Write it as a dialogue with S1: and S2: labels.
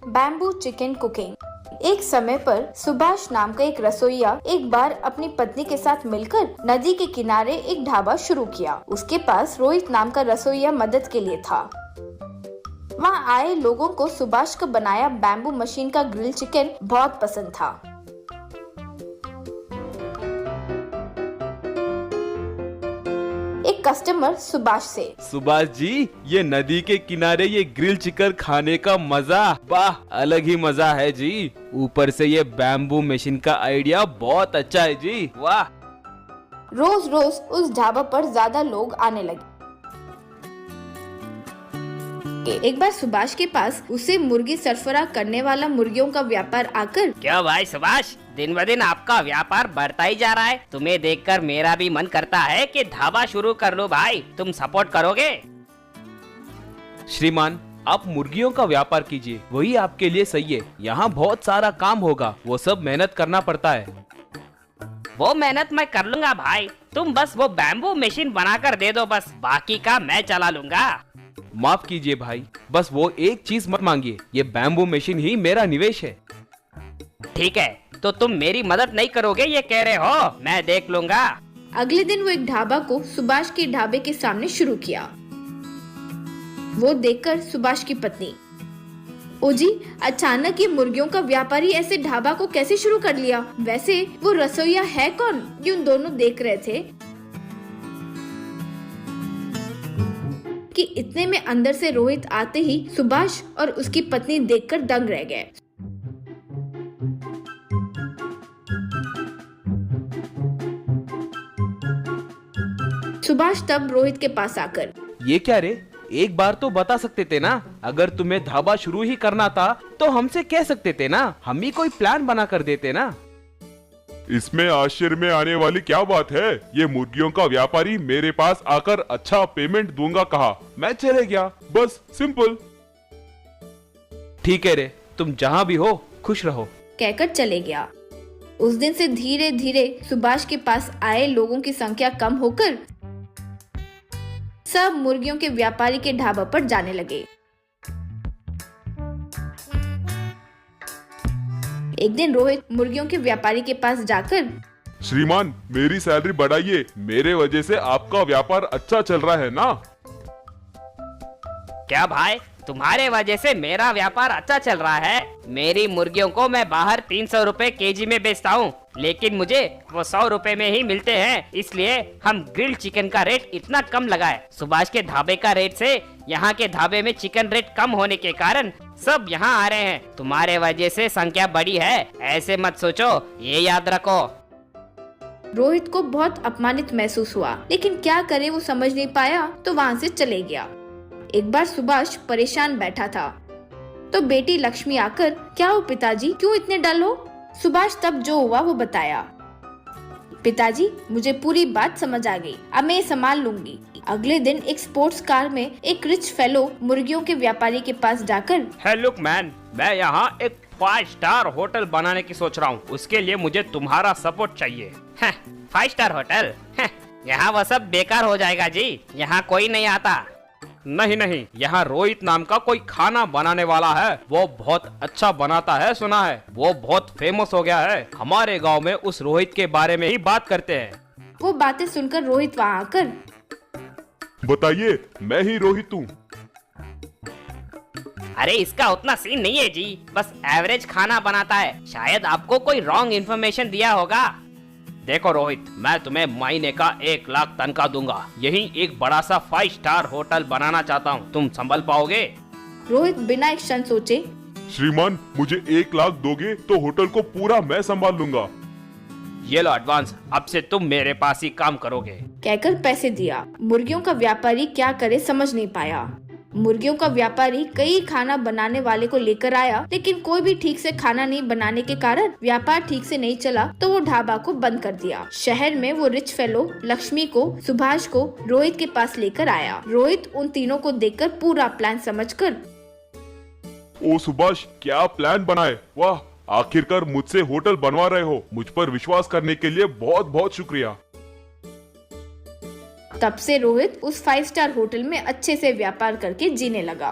S1: Bamboo chicken cooking. एक समय पर सुभाष नाम का एक रसोइया एक बार अपनी पत्नी के साथ मिलकर नदी के किनारे एक ढाबा शुरू किया। उसके पास रोहित नाम का रसोइया मदद के लिए था। वहाँ आए लोगों को सुभाष का बनाया बैम्बू मशीन का ग्रिल चिकन बहुत पसंद था। एक कस्टमर सुभाष से,
S2: सुभाष जी, ये नदी के किनारे ये ग्रिल चिकन खाने का मजा, वाह, अलग ही मजा है जी। ऊपर से ये बैम्बू मशीन का आइडिया बहुत अच्छा है जी, वाह।
S1: रोज रोज उस ढाबा पर ज्यादा लोग आने लगे। एक बार सुभाष के पास उसे मुर्गी सरफराह करने वाला मुर्गियों का व्यापार आकर,
S3: क्यों भाई सुभाष, दिन ब दिन आपका व्यापार बढ़ता ही जा रहा है। तुम्हें देखकर मेरा भी मन करता है कि ढाबा शुरू कर लो भाई, तुम सपोर्ट करोगे?
S2: श्रीमान, आप मुर्गियों का व्यापार कीजिए, वही आपके लिए सही है। यहाँ बहुत सारा काम होगा, वो सब मेहनत करना पड़ता है।
S3: वो मेहनत मैं कर लूंगा भाई, तुम बस वो बैम्बू मशीन बनाकर दे दो, बस बाकी का मैं चला लूंगा।
S2: माफ कीजिए भाई, बस वो एक चीज मत मांगिए, ये बैम्बू मशीन ही मेरा निवेश है।
S3: ठीक है, तो तुम मेरी मदद नहीं करोगे ये कह रहे हो? मैं देख लूंगा।
S1: अगले दिन वो एक ढाबा को सुभाष के ढाबे के सामने शुरू किया। वो देखकर सुभाष की पत्नी, ओ जी, अचानक ये मुर्गियों का व्यापारी ऐसे ढाबा को कैसे शुरू कर लिया? वैसे वो रसोइया है कौन? ये उन दोनों देख रहे थे कि इतने में अंदर से रोहित आते ही सुभाष और उसकी पत्नी देखकर दंग रह गए। सुभाष तब रोहित के पास आकर,
S2: ये क्या रे, एक बार तो बता सकते थे ना। अगर तुम्हें ढाबा शुरू ही करना था तो हमसे कह सकते थे ना, हम ही कोई प्लान बना कर देते ना।
S4: इसमें आश्चर्य में आने वाली क्या बात है? ये मुर्गियों का व्यापारी मेरे पास आकर अच्छा पेमेंट दूंगा कहा, मैं चले गया, बस सिंपल।
S2: ठीक है रे, तुम जहाँ भी हो खुश रहो,
S1: कहकर चले गया। उस दिन से धीरे धीरे सुभाष के पास आए लोगों की संख्या कम होकर सब मुर्गियों के व्यापारी के ढाबा पर जाने लगे। एक दिन रोहित मुर्गियों के व्यापारी के पास जाकर,
S4: श्रीमान, मेरी सैलरी बढ़ाइए, मेरे वजह से आपका व्यापार अच्छा चल रहा है ना।
S3: क्या भाई, तुम्हारे वजह से मेरा व्यापार अच्छा चल रहा है? मेरी मुर्गियों को मैं बाहर 300 रुपए केजी में बेचता हूँ, लेकिन मुझे वो 100 रुपए में ही मिलते हैं। इसलिए हम ग्रिल चिकन का रेट इतना कम लगाए। सुभाष के ढाबे का रेट से यहाँ के ढाबे में चिकन रेट कम होने के कारण सब यहाँ आ रहे हैं। तुम्हारे वजह से संख्या बढ़ी है, ऐसे मत सोचो, ये याद रखो।
S1: रोहित को बहुत अपमानित महसूस हुआ, लेकिन क्या करे, वो समझ नहीं पाया तो वहाँ से चले गया। एक बार सुभाष परेशान बैठा था तो बेटी लक्ष्मी आकर, क्या हो पिताजी, क्यों इतने डल हो? सुभाष तब जो हुआ वो बताया। पिताजी, मुझे पूरी बात समझ आ गई, अब मैं संभाल लूंगी। अगले दिन एक स्पोर्ट्स कार में एक रिच फेलो मुर्गियों के व्यापारी के पास जाकर,
S3: हे लुक मैन, मैं यहाँ एक 5 स्टार होटल बनाने की सोच रहा हूँ, उसके लिए मुझे तुम्हारा सपोर्ट चाहिए। 5 स्टार होटल? यहाँ वो सब बेकार हो जाएगा जी, यहाँ कोई नहीं आता।
S2: नहीं, यहाँ रोहित नाम का कोई खाना बनाने वाला है, वो बहुत अच्छा बनाता है, सुना है, वो बहुत फेमस हो गया है। हमारे गांव में उस रोहित के बारे में ही बात करते हैं।
S1: वो बातें सुनकर रोहित वहाँ आकर,
S4: बताइए, मैं ही रोहित हूँ।
S3: अरे इसका उतना सीन नहीं है जी, बस एवरेज खाना बनाता है, शायद आपको कोई रॉन्ग इन्फॉर्मेशन दिया होगा। देखो रोहित, मैं तुम्हें महीने का 1 लाख तनख्वाह दूंगा, यही एक बड़ा सा 5 स्टार होटल बनाना चाहता हूँ, तुम संभल पाओगे?
S1: रोहित बिना एक क्षण सोचे,
S4: श्रीमान, मुझे 1 लाख दोगे तो होटल को पूरा मैं संभाल लूंगा।
S2: ये लो एडवांस, अब से तुम मेरे पास ही काम करोगे,
S1: कहकर पैसे दिया। मुर्गियों का व्यापारी क्या करे समझ नहीं पाया। मुर्गियों का व्यापारी कई खाना बनाने वाले को लेकर आया, लेकिन कोई भी ठीक से खाना नहीं बनाने के कारण व्यापार ठीक से नहीं चला, तो वो ढाबा को बंद कर दिया। शहर में वो रिच फेलो लक्ष्मी को, सुभाष को रोहित के पास लेकर आया। रोहित उन तीनों को देखकर पूरा प्लान समझकर,
S4: ओ सुभाष, क्या प्लान बनाए, वाह, आखिरकार मुझसे होटल बनवा रहे हो, मुझ पर विश्वास करने के लिए बहुत बहुत शुक्रिया।
S1: तब से रोहित उस 5 स्टार होटल में अच्छे से व्यापार करके जीने लगा।